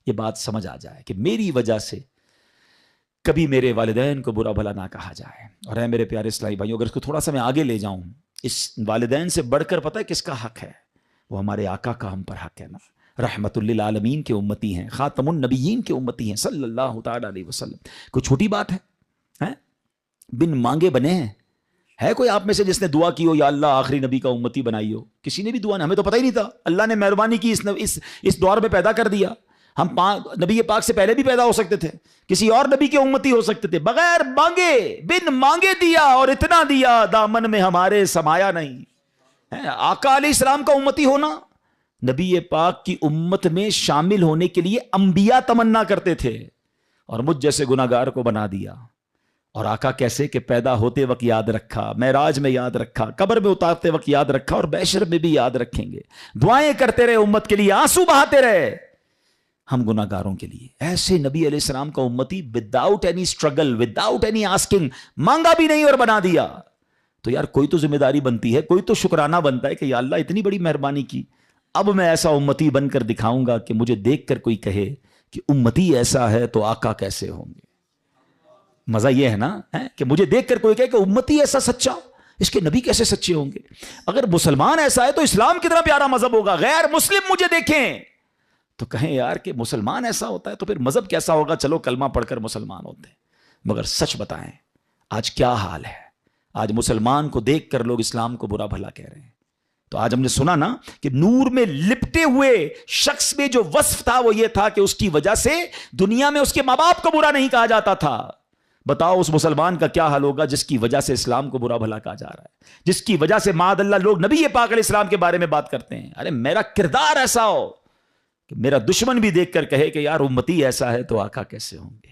یہ بات سمجھ آ جائے کہ میری وجہ سے کبھی میرے والدین کو برا بھلا نہ کہا جائے. اور اے میرے پیارے اسلامی بھائیوں، اگر اس کو تھوڑا سا میں آگے لے جاؤں، اس والدین سے بڑھ کر پتہ ہے کس کا حق ہے؟ وہ ہمارے آقا کا ہم پر حق ہے نا. رحمت للعالمین کے امتی ہیں، خاتم النبیین کے امتی ہیں صلی اللہ تعالی علیہ وسلم. کوئی چھوٹی بات ہے؟ بن مانگے بنے ہیں. ہے کوئی آپ میں سے جس نے دعا کی ہو یا اللہ آخری نبی کا امتی بنائی ہو؟ کسی نے بھی دعا نہیں. ہمیں تو پتہ ہی نہیں تھا، اللہ نے مہربانی کی اس دور میں پیدا کر دیا. ہم نبی پاک سے پہلے بھی پیدا ہو سکتے تھے، کسی اور نبی کے امتی ہو سکتے تھے. بغیر مانگے بن مانگے دیا، اور اتنا دیا دامن میں ہمارے سمایا نہیں. آقا علیہ السلام کا امتی ہونا، نبی پاک کی امت میں شامل ہونے کے لیے انبیاء تمنا کرتے تھے، اور مجھ جیسے گناہگار کو بنا دیا. اور آقا کیسے کہ پیدا ہوتے وقت یاد رکھا، معراج میں یاد رکھا، قبر میں اتارتے وقت یاد رکھا، اور بحشر میں بھی یاد رکھیں گے. دعائیں کرتے رہے امت کے لیے، آنسو بہاتے رہے ہم گناہگاروں کے لیے. ایسے نبی علیہ السلام کا امتی without any struggle, without any asking, مانگا بھی نہیں اور بنا دیا. تو یار کوئی تو ذمہ داری بنتی ہے، کوئی تو شکرانہ بنتا ہے کہ یا اللہ اتنی بڑی مہربانی کی، اب میں ایسا امتی بن کر دکھاؤں گا کہ مجھے دیکھ کر کوئی کہے کہ امتی ایسا ہے تو آقا کیسے ہوں گے. مزہ یہ ہے نا کہ مجھے دیکھ کر کوئی کہے کہ امتی ایسا سچا، اس کے نبی کیسے سچے ہوں گے. اگر مسلمان ایسا ہے تو اسلام کتنا پیارا مذہب ہوگا. غیر مسلم مجھے دیکھیں تو کہیں یار کہ مسلمان ایسا ہوتا ہے تو پھر مذہب کیسا ہوگا. چلو کلمہ پڑھ کر مسلمان ہوتے ہیں، مگر سچ بتائیں آج کیا حال ہے. آج مسلمان کو دیکھ کر لوگ اسلام کو برا بھلا کہہ رہے ہیں. تو آج ہم نے سنا نا کہ نور میں لپٹے ہوئے شخص میں جو وصف تھا وہ یہ تھا کہ اس کی وجہ سے دنیا میں اس کے ماں باپ کو برا نہیں کہا جاتا تھا. بتاؤ اس مسلمان کا کیا حال ہوگا جس کی وجہ سے اسلام کو برا بھلا کہا جا رہا ہے، جس کی وجہ سے معاذ اللہ لوگ نبی پاک علیہ السلام کے بارے میں بات کرتے ہیں. ارے میرا کردار ایسا ہو کہ میرا دشمن بھی دیکھ کر کہے کہ یار امتی ایسا ہے تو آقا کیسے ہوں گے.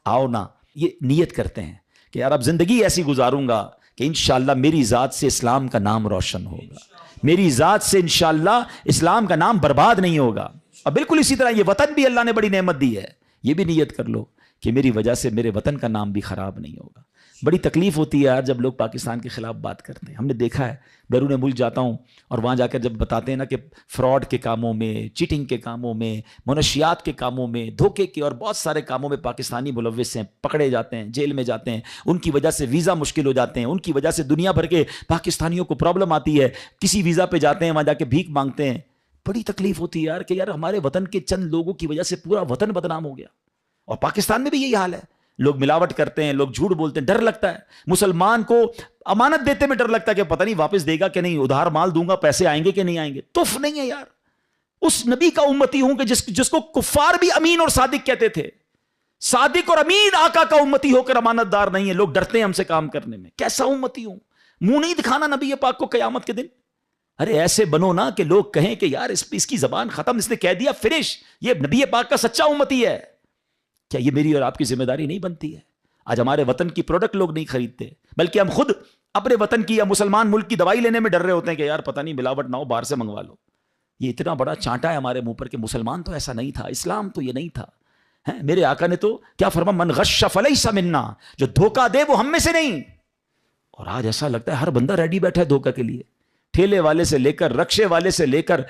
آؤ نا یہ نیت کرتے ہیں کہ یار اب زندگی ایسی گزاروں گا کہ انشاءاللہ میری ذات سے اسلام کا نام روشن ہوگا، میری ذات سے انشاءاللہ اسلام کا نام برباد نہیں ہوگا. اور بالکل اسی طرح یہ وطن بھی اللہ نے بڑی نعمت دی ہے، یہ بھی نیت کر لو کہ میری وجہ سے میرے وطن کا نام بھی خراب نہیں ہوگا۔ بڑی تکلیف ہوتی ہے یار جب لوگ پاکستان کے خلاف بات کرتے ہیں۔ ہم نے دیکھا ہے، بیرون ملک جاتا ہوں اور وہاں جا کر جب بتاتے ہیں نا کہ فراڈ کے کاموں میں، چیٹنگ کے کاموں میں، منشیات کے کاموں میں، دھوکے کے اور بہت سارے کاموں میں پاکستانی ملوث ہیں، پکڑے جاتے ہیں، جیل میں جاتے ہیں، ان کی وجہ سے ویزا مشکل ہو جاتے ہیں، ان کی وجہ سے دنیا بھر کے پاکستانیوں کو پرابلم آتی ہے، کسی ویزا پہ جاتے ہیں وہاں جا کے بھیک مانگتے ہیں۔ بڑی تکلیف ہوتی ہے یار کہ یار ہمارے وطن کے چند لوگوں کی وجہ سے پورا وطن بدنام ہو گیا۔ اور پاکستان میں بھی یہی حال ہے، لوگ ملاوٹ کرتے ہیں، لوگ جھوٹ بولتے ہیں، ڈر لگتا ہے مسلمان کو امانت دیتے میں، ڈر لگتا ہے کہ پتہ نہیں واپس دے گا کہ نہیں، ادھار مال دوں گا پیسے آئیں گے کہ نہیں آئیں گے۔ تف نہیں ہے یار، اس نبی کا امتی ہوں کہ جس کو کفار بھی امین اور صادق کہتے تھے، صادق اور امین آقا کا امتی ہو کر امانت دار نہیں ہے، لوگ ڈرتے ہیں ہم سے کام کرنے میں۔ کیسا امتی ہوں؟ منہ نہیں دکھانا نبی پاک کو قیامت کے دن؟ ارے ایسے بنو نا کہ لوگ کہیں کہ یار اس کی زبان ختم، اس نے کہہ دیا فنش، یہ نبی پاک کا سچا امتی ہے۔ کیا یہ میری اور آپ کی ذمہ داری نہیں بنتی ہے؟ آج ہمارے وطن کی پروڈکٹ لوگ نہیں خریدتے، بلکہ ہم خود اپنے وطن کی یا مسلمان ملک کی دوائی لینے میں ڈر رہے ہوتے ہیں کہ یار پتہ نہیں ملاوٹ نہ ہو، باہر سے منگوا لو۔ یہ اتنا بڑا چانٹا ہے ہمارے منہ پر کہ مسلمان تو ایسا نہیں تھا، اسلام تو یہ نہیں تھا۔ میرے آقا نے تو کیا فرما، من غش فلیس منا، جو دھوکہ دے وہ ہم میں سے نہیں۔ اور آج ایسا لگتا ہے ہر بندہ ریڈی بیٹھا ہے دھوکہ کے لیے، ٹھیلے والے سے لے کر، رکشے والے سے لے کر،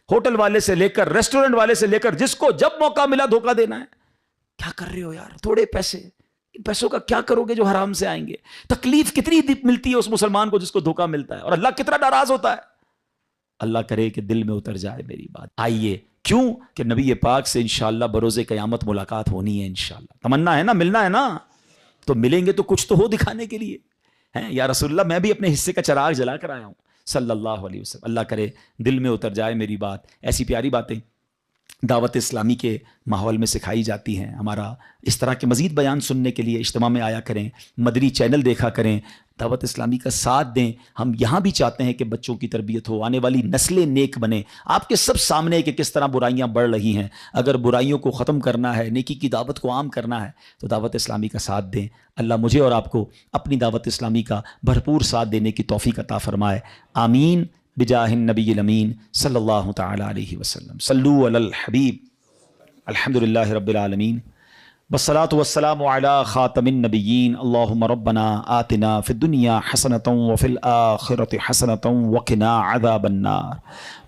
ہوٹل والے سے لے کر، ریسٹورنٹ والے سے لے کر، جس کو جب موقع ملا دھوکہ دینا ہے۔ کیا کر رہے ہو یار؟ تھوڑے پیسے، ان پیسوں کا کیا کرو گے جو حرام سے آئیں گے؟ تکلیف کتنی ملتی ہے اس مسلمان کو جس کو دھوکہ ملتا ہے، اور اللہ کتنا ناراض ہوتا ہے۔ اللہ کرے کہ دل میں اتر جائے میری بات۔ آئیے، کیوں کہ نبی پاک سے انشاءاللہ بروز قیامت ملاقات ہونی ہے انشاءاللہ۔ تمنا ہے نا، ملنا ہے نا، تو ملیں گے تو کچھ تو ہو دکھانے کے لیے۔ یا رسول اللہ میں بھی اپنے حصے کا چراغ جلا کر آیا ہوں صلی اللہ علیہ وسلم۔ اللہ کرے دل میں اتر جائے میری بات۔ ایسی پیاری باتیں دعوت اسلامی کے ماحول میں سکھائی جاتی ہیں۔ ہمارا اس طرح کے مزید بیان سننے کے لیے اجتماع میں آیا کریں، مدری چینل دیکھا کریں، دعوت اسلامی کا ساتھ دیں۔ ہم یہاں بھی چاہتے ہیں کہ بچوں کی تربیت ہو، آنے والی نسلیں نیک بنیں۔ آپ کے سب سامنے کہ کس طرح برائیاں بڑھ رہی ہیں۔ اگر برائیوں کو ختم کرنا ہے، نیکی کی دعوت کو عام کرنا ہے، تو دعوت اسلامی کا ساتھ دیں۔ اللہ مجھے اور آپ کو اپنی دعوت اسلامی کا بھرپور ساتھ دینے کی توفیق عطا فرمائے، آمین بجاہ النبی الامین صلی اللہ تعالی علیہ وسلم۔ صلو علی الحبیب۔ الحمدللہ رب العالمین، والصلاة والسلام علی خاتم النبیین۔ اللہم ربنا آتنا فی الدنیا حسنۃ وفی الآخرۃ حسنۃ وقنا عذاب النار،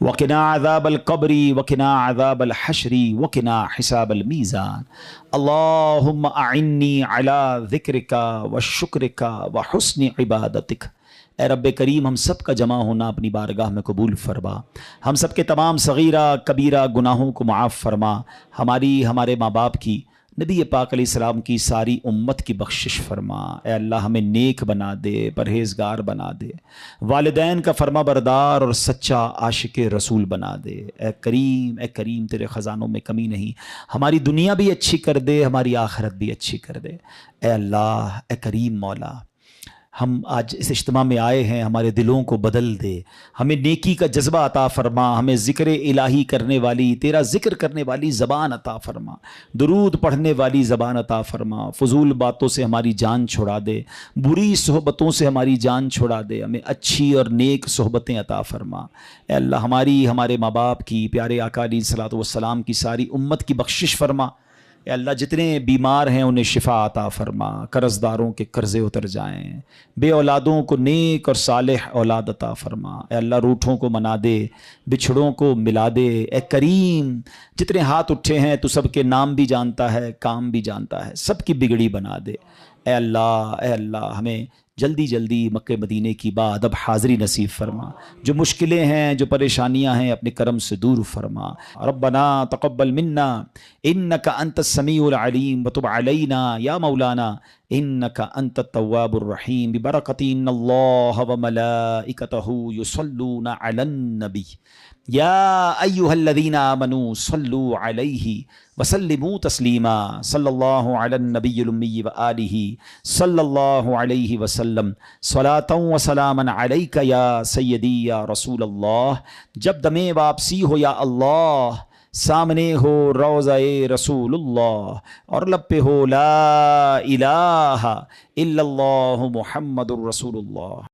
وقنا عذاب القبر، وقنا عذاب الحشر، وقنا حساب المیزان۔ اللہم اعنی علی ذکرک وشکرک وحسن عبادتک۔ اے رب کریم، ہم سب کا جمع ہونا اپنی بارگاہ میں قبول فرما، ہم سب کے تمام صغیرہ کبیرہ گناہوں کو معاف فرما، ہماری، ہمارے ماں باپ کی، نبی پاک علیہ السلام کی ساری امت کی بخشش فرما۔ اے اللہ ہمیں نیک بنا دے، پرہیزگار بنا دے، والدین کا فرما بردار اور سچا عاشق رسول بنا دے۔ اے کریم، اے کریم، تیرے خزانوں میں کمی نہیں، ہماری دنیا بھی اچھی کر دے، ہماری آخرت بھی اچھی کر دے۔ اے اللہ، اے کریم مولا، ہم آج اس اجتماع میں آئے ہیں، ہمارے دلوں کو بدل دے، ہمیں نیکی کا جذبہ عطا فرما، ہمیں ذکر الہی کرنے والی، تیرا ذکر کرنے والی زبان عطا فرما، درود پڑھنے والی زبان عطا فرما، فضول باتوں سے ہماری جان چھڑا دے، بری صحبتوں سے ہماری جان چھڑا دے، ہمیں اچھی اور نیک صحبتیں عطا فرما۔ اے اللہ ہماری، ہمارے ماں باپ کی، پیارے آقا علیہ الصلوۃ والسلام کی ساری امت کی بخشش فرما۔ اے اللہ جتنے بیمار ہیں انہیں شفا عطا فرما، قرض داروں کے قرضے اتر جائیں، بے اولادوں کو نیک اور صالح اولاد عطا فرما۔ اے اللہ روٹھوں کو منا دے، بچھڑوں کو ملا دے۔ اے کریم، جتنے ہاتھ اٹھے ہیں تو سب کے نام بھی جانتا ہے، کام بھی جانتا ہے، سب کی بگڑی بنا دے۔ اے اللہ ہمیں جلدی جلدی مکہ مدینے کی بعد اب حاضری نصیب فرما، جو مشکلیں ہیں، جو پریشانیاں ہیں، اپنے کرم سے دور فرما۔ ربنا تقبل منا انک انت السمیع العلیم وتب علینا یا مولانا انک انت التواب الرحیم، ببرکۃ ان اللہ وملائکتہ یصلون علی النبی یا ایھا الذین آمنوا صلوا علیہ وسلموا تسلیما۔ صلی اللہ علی النبی الامی وآلہ صلی اللہ علیہ وسلم، صلاۃ و سلاما علیک یا سیدی یا رسول اللہ۔ جب دم واپسی ہو یا اللہ، سامنے ہو روضہ رسول اللہ، اور لب پہ ہو لا الہ الا اللہ محمد الرسول اللہ۔